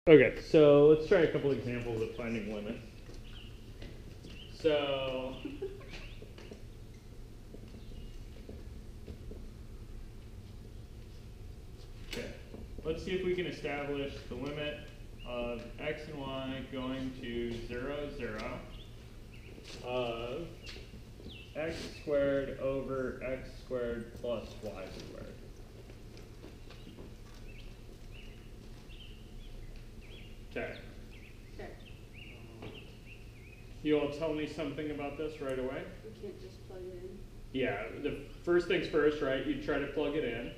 Okay, so let's try a couple examples of finding limits. So okay, let's see if we can establish the limit of x and y going to 0, 0 of x squared over x squared plus y squared. Okay. Okay. You all tell me something about this right away? We can't just plug it in. Yeah, the first things first, right? You try to plug it in.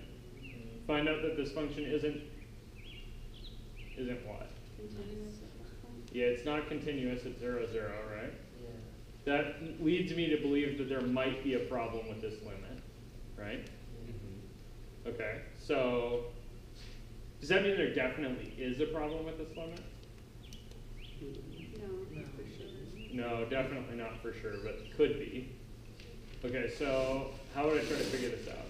Find out that this function isn't what? Continuous at this point. Yeah, it's not continuous at 0, 0, right? Yeah. That leads me to believe that there might be a problem with this limit, right? Mm-hmm. Okay, so does that mean there definitely is a problem with this limit? No, not for sure. No, definitely not for sure, but could be. Okay, so how would I try to figure this out?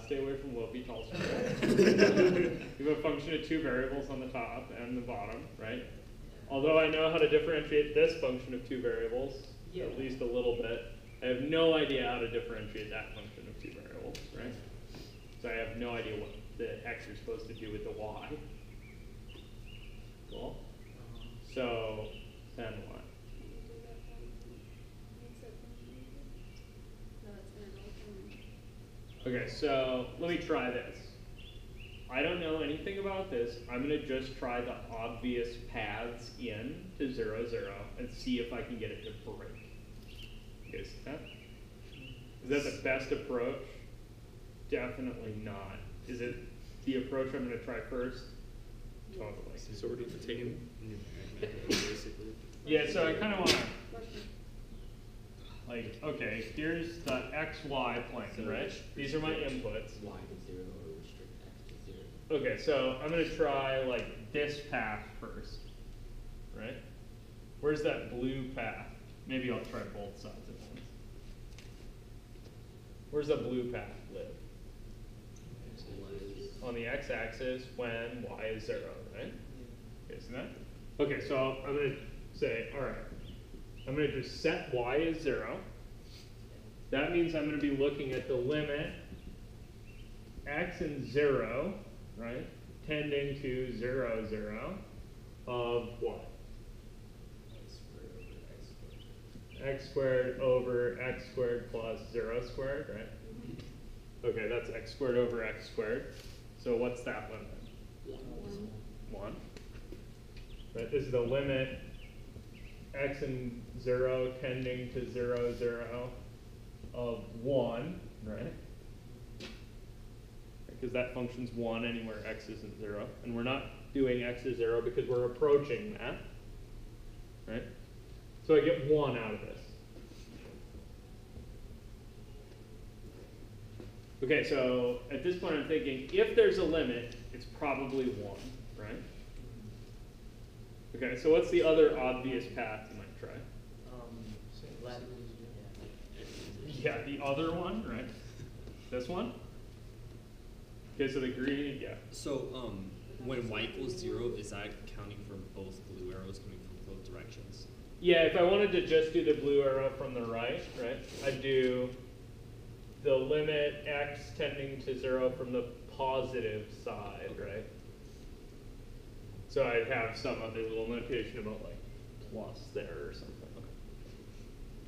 Stay away from L'Hopital's rule. You have a function of two variables on the top and the bottom, right? Although I know how to differentiate this function of two variables, at least a little bit, I have no idea how to differentiate that function of two variables, right? So I have no idea what the x are supposed to do with the y. Cool. So then what? Okay, so let me try this. I don't know anything about this. I'm going to just try the obvious paths in to 0, 0 and see if I can get it to break. You guys see that? Is that the best approach? Definitely not. Is it the approach I'm going to try first? Totally. Sort of taking basically. Yeah, so I kind of want to, like, okay, here's the xy plane, right? These are my inputs. Y to 0 or restrict x to 0. Okay, so I'm going to try, like, this path first, right? Where's that blue path? Maybe I'll try both sides at once. Where's the blue path live? On the x-axis when y is 0, right? Okay, see that? Okay, so I'm going to say, all right, I'm going to just set y as 0. That means I'm going to be looking at the limit x and 0, right, tending to 0, 0 of what? X squared over x squared plus 0 squared, right? Okay, that's x squared over x squared. So what's that limit? 1. Right, this is the limit x and 0 tending to 0, 0 of 1, right? Because that function's 1 anywhere x isn't 0. And we're not doing x is 0 because we're approaching that, right? So I get 1 out of this. Okay, so at this point I'm thinking, if there's a limit, it's probably 1, right? Okay, so what's the other obvious path you might try? Yeah, the other one, right? This one? Okay, so the green, yeah. So when y equals 0, is that counting for both blue arrows coming from both directions? Yeah, if I wanted to just do the blue arrow from the right, I'd do the limit x tending to 0 from the positive side, right? So I'd have some other little notation about like plus there or something. Okay.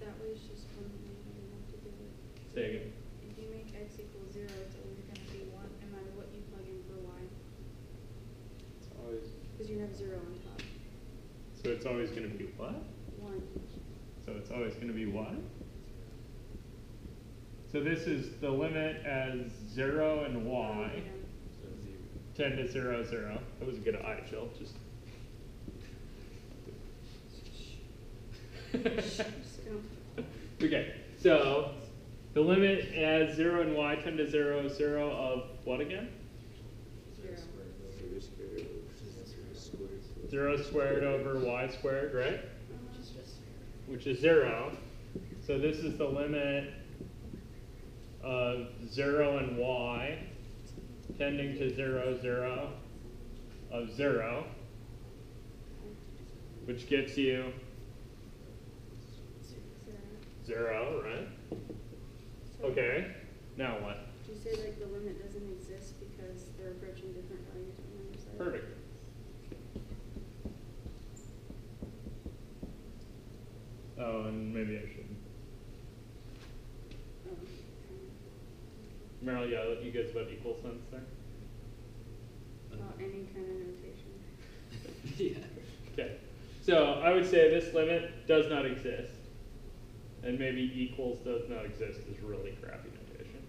That way it's just one way you have to do it. Say again. If you make x equal 0, it's always going to be 1 no matter what you plug in for y. It's always, Because you have 0 on top. so it's always going to be what? 1. So it's always going to be what? So this is the limit as 0 and y tend to 0, 0. That was a good eye chill. Just. Okay, so the limit as 0 and y tend to 0, 0 of what again? 0 squared over y squared, right? Which is 0. So this is the limit of 0 and y tending to 0, 0 of 0, which gets you 0, right? So Okay, now what? Do you say like the limit doesn't exist because they're approaching different values on the other side? Perfect. Oh, and maybe I shouldn't. Oh, Meryl, yeah, you guys about equal sense there? any kind of notation. Yeah. Okay, so I would say this limit does not exist, and maybe equals does not exist is really crappy notation.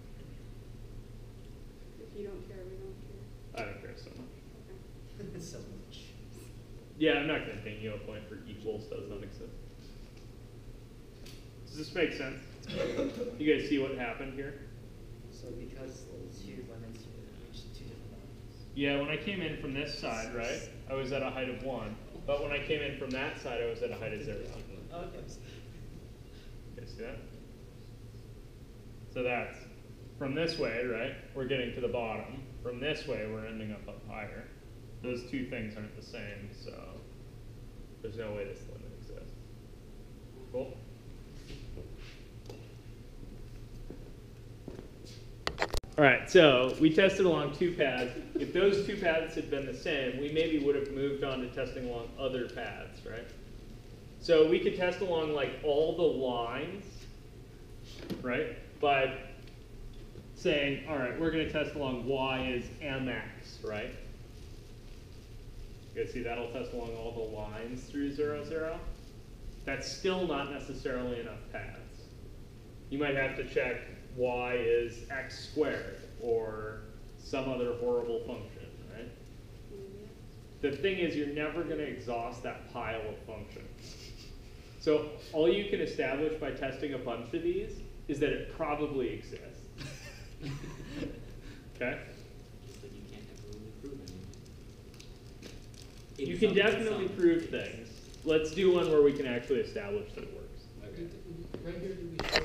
If you don't care, we don't care. I don't care so much. Okay. So much. Yeah, I'm not going to ping you a point for equals does not exist. Does this make sense? You guys see what happened here? So because two limits reach two different values. Yeah, when I came in from this side, right, I was at a height of 1. But when I came in from that side, I was at a height of 0. Okay. You guys see that? So that's, from this way, right, we're getting to the bottom. From this way, we're ending up higher. Those two things aren't the same, so there's no way this limit exists. Cool? All right, so we tested along two paths. If those two paths had been the same, we maybe would have moved on to testing along other paths, right? So we could test along like all the lines, right? By saying, all right, we're going to test along y is mx, right? You guys see that'll test along all the lines through 0, 0. That's still not necessarily enough paths. You might have to check y is x squared or some other horrible function, right? The thing is, you're never going to exhaust that pile of functions. So all you can establish by testing a bunch of these is that it probably exists. Okay? But you can't ever really prove anything. You can definitely prove things. Let's do one where we can actually establish that it works. Okay. Right here, do we show